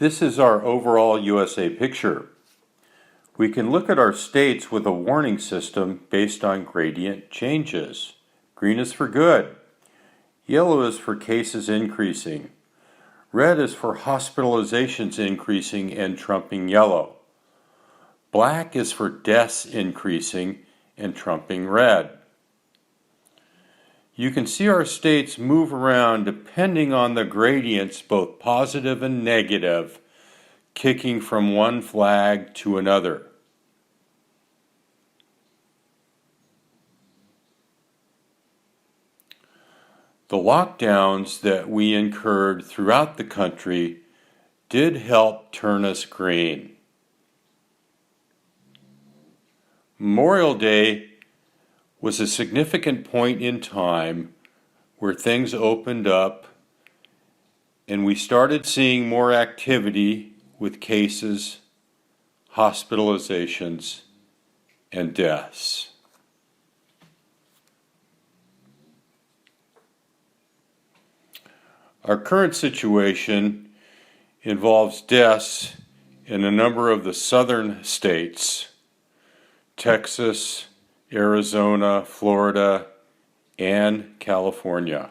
This is our overall USA picture. We can look at our states with a warning system based on gradient changes. Green is for good. Yellow is for cases increasing. Red is for hospitalizations increasing and trumping yellow. Black is for deaths increasing and trumping red. You can see our states move around depending on the gradients, both positive and negative, kicking from one flag to another. The lockdowns that we incurred throughout the country did help turn us green. Memorial Day was a significant point in time where things opened up and we started seeing more activity with cases, hospitalizations, and deaths. Our current situation involves deaths in a number of the southern states, Texas, Arizona, Florida, and California.